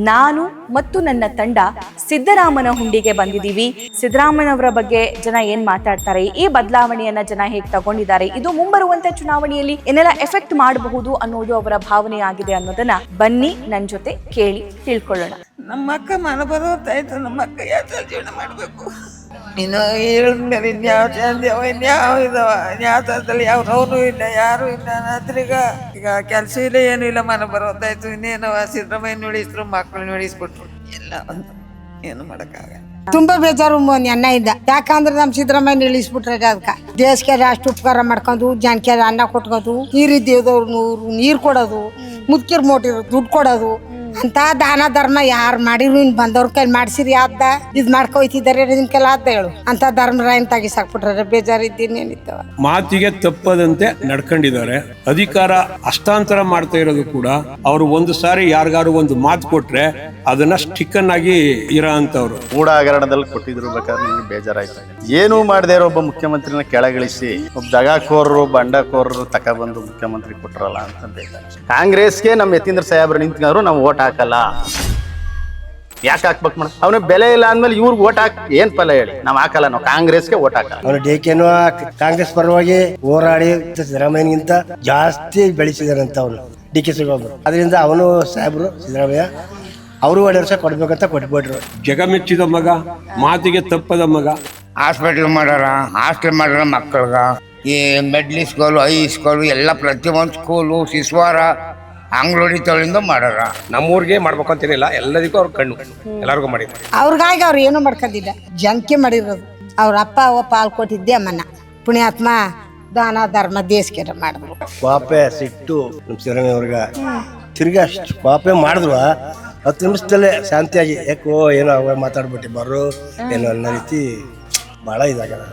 ನಾನು ಮತ್ತು ನನ್ನ ತಂಡ ಸಿದ್ದರಾಮನ ಹುಂಡಿಗೆ ಬಂದಿದ್ದೀವಿ. ಸಿದ್ದರಾಮನವರ ಬಗ್ಗೆ ಜನ ಏನ್ ಮಾತಾಡ್ತಾರೆ, ಈ ಬದಲಾವಣೆಯನ್ನ ಜನ ಹೇಗೆ ತಗೊಂಡಿದ್ದಾರೆ, ಇದು ಮುಂಬರುವಂತ ಚುನಾವಣೆಯಲ್ಲಿ ಏನೆಲ್ಲ ಎಫೆಕ್ಟ್ ಮಾಡಬಹುದು ಅನ್ನೋದು ಅವರ ಭಾವನೆ ಆಗಿದೆ ಅನ್ನೋದನ್ನ ಬನ್ನಿ ನನ್ನ ಜೊತೆ ಕೇಳಿ ತಿಳ್ಕೊಳ್ಳೋಣ. ನಮ್ಮ ಅಕ್ಕ ಮನ ಬರೋತ್ತಾಯ್ತು. ನಮ್ಮ ಅಕ್ಕ ಯಾವ ಜೀವನ ಮಾಡಬೇಕು, ಇನ್ನು ಹೇಳಿದ್ಮೇಲೆ ಇನ್ಯಾವ ಚಂದ್ಯವ ಇನ್ಯಾವ ಇದಾವ, ಯಾವ ಥರದಲ್ಲಿ ಯಾವ ನೋವು ಇಲ್ಲ, ಯಾರು ಇಲ್ಲ. ಈಗ ಕೆಲಸ ಇಲ್ಲ, ಏನೂ ಇಲ್ಲ, ಮನ ಬರೋತ್ತಾಯ್ತು. ಇನ್ನೇನವ ಸಿದ್ದರಾಮಯ್ಯ ಉಳಿಸಿದ್ರು, ಮಕ್ಕಳು ಉಳಿಸ್ಬಿಟ್ರು, ಎಲ್ಲ ಒಂದು ಏನು ಮಾಡೋಕ್ಕಾಗಲ್ಲ. ತುಂಬಾ ಬೇಜಾರು ಅನ್ನ ಇದ್ದ. ಯಾಕಂದ್ರೆ ನಮ್ ಸಿದ್ದರಾಮಯ್ಯ ಇಳಿಸ್ಬಿಟ್ರೆ ಅದಕ್ಕ ದೇಶಕ್ಕೆ ಅಷ್ಟು ಉಪಕಾರ ಮಾಡ್ಕೊಂಡು ಜನಕ್ಕೆ ಅನ್ನ ಕೊಟ್ಕೋದು, ನೀರಿದ್ದೇವ್ದವ್ರು ನೀರ್ ಕೊಡೋದು, ಮುದ್ಕಿರ್ ಮೋಟಿರ್ ದುಡ್ಡು ಕೊಡೋದು ಅಂತ ದಾನ ಧರ್ಮ ಯಾರು ಮಾಡಿರು ಇನ್ ಬಂದವ್ರ ಕೈ ಮಾಡ್ಸಿರಿ ಆದ ಇದ್ ಮಾಡ್ಕೊಯ್ತಿದ್ದಾರೆ ನಿಮ್ ಕೆಲ ಆದ ಹೇಳು ಅಂತ ಧರ್ಮರಾಯನ್ ತಗಿಸಾಕ್ಬಿಟ್ರೆ ಬೇಜಾರಿದ್ದೀನಿ ಏನಿತ್ತವ. ಮಾತಿಗೆ ತಪ್ಪದಂತೆ ನಡ್ಕೊಂಡಿದ್ದಾರೆ. ಅಧಿಕಾರ ಹಸ್ತಾಂತರ ಮಾಡ್ತಾ ಇರೋದು ಕೂಡ ಅವರು ಒಂದು ಸಾರಿ ಯಾರಿಗಾರು ಒಂದು ಮಾತು ಕೊಟ್ರೆ ಅದನ್ನ ಸ್ಟಿಕ್ಕನ್ ಆಗಿ ಇರೋ ಅಂತವ್ರು. ಮೂಡ ಹಗರಣದಲ್ಲಿ ಕೊಟ್ಟಿದ್ರು ಬೇಕಾದ್ರೆ ನಿಮ್ಗೆ ಬೇಜಾರಾಯ್ತು. ಏನೂ ಮಾಡದೇ ಇರೋ ಒಬ್ಬ ಮುಖ್ಯಮಂತ್ರಿನ ಕೆಳಗಿಳಿಸಿ ಒಬ್ಬ ದಗಾಕೋರರು ಬಂಡಕೋರರು ತಕೊಬಂದು ಮುಖ್ಯಮಂತ್ರಿ ಕೊಟ್ರಲ್ಲ ಅಂತ ಬೇಜಾರು. ಕಾಂಗ್ರೆಸ್ಗೆ ನಮ್ಮ ಯತೀಂದ್ರ ಸಾಹೇಬ್ರು ನಿಂತ್ಕೊಂಡ್ರು ನಾವು ಓಟ್ ಹಾಕಲ್ಲ. ಯಾಕೆ ಹಾಕ್ಬೇಕು ಮೇಡಮ್? ಅವನು ಬೆಲೆ ಇಲ್ಲ ಅಂದ್ಮೇಲೆ ಇವ್ರಿಗೆ ಓಟ್ ಹಾಕ್ ಏನ್ ಫಲ ಹೇಳಿ? ನಾವು ಹಾಕಲ್ಲ, ನಾವು ಕಾಂಗ್ರೆಸ್ಗೆ ಓಟ್ ಹಾಕಲ್ಲ. ಅವನು ಡಿಕೆನು ಕಾಂಗ್ರೆಸ್ ಪರವಾಗಿ ಹೋರಾಡಿ ಸಿದ್ದರಾಮಯ್ಯಗಿಂತ ಜಾಸ್ತಿ ಬೆಳೆಸಿದಾರಂತ ಅವನು ಡಿಕೆ ಶಿವಕುಮಾರ್. ಅದರಿಂದ ಅವನು ಸಾಹೇಬ್ರು ಸಿದ್ದರಾಮಯ್ಯ ಅವರು 2 ವರ್ಷ ಕೊಡ್ಬೇಕಂತ ಕೊಟ್ಬಿಟ್ರು. ಜಗಮೆಚ್ಚಿದ ಮಗ, ಮಾತಿಗೆ ತಪ್ಪದ ಮಗ. ಹಾಸ್ಪಿಟ್ಲ್ ಮಾಡ್ಯಾರ, ಹಾಸ್ಟೆಲ್ ಮಾಡ್ಯಾರ ಮಕ್ಕಳಿಗ, ಈ ಮಿಡ್ಲ್ ಸ್ಕೂಲು, ಹೈ ಸ್ಕೂಲು ಎಲ್ಲ ಪ್ರತಿಯೊಂದು ಸ್ಕೂಲು, ಶಿಶುವಾರ, ಅಂಗ್ಳೋಡಿ ತಳಿಂದ ಮಾಡ್ಯಾರ. ನಮ್ಮೂರಿಗೆ ಮಾಡ್ಬೇಕಂತೇನಿಲ್ಲ, ಎಲ್ಲದಕ್ಕೂ ಅವ್ರ ಕಣ್ಣು ಎಲ್ಲರಿಗೂ ಮಾಡಿದ್ರು. ಅವ್ರಿಗಾಗಿ ಅವ್ರು ಏನು ಮಾಡ್ಕೊಂಡಿಲ್ಲ, ಜನಕ್ಕೆ ಮಾಡಿರೋದು. ಅವ್ರ ಅಪ್ಪ ಅವ್ವ ಪಾಲ್ ಕೊಟ್ಟಿದ್ದೆ ಅಮ್ಮನ ಪುಣ್ಯಾತ್ಮ ದಾನ ಧರ್ಮ ದೇಶಕ್ಕೆ ಮಾಡಿದ್ರು. ಪಾಪೆ ಸಿಟ್ಟು ನಮ್ಮ ಸಿದ್ದರಾಮಯ್ಯ ಅವ್ರಿಗ ತಿರ್ಗಿ ಅಷ್ಟು ಪಾಪೆ ಮಾಡಿದ್ರು 10 ನಿಮಿಷದಲ್ಲೇ ಶಾಂತಿಯಾಗಿ ಯಾಕೋ ಏನೋ ಅವಾಗ ಮಾತಾಡ್ಬಿಟ್ಟು ಬರೋ ಏನೋ ಅನ್ನೋ ರೀತಿ ಭಾಳ ಇದಾಗ್ಯದ.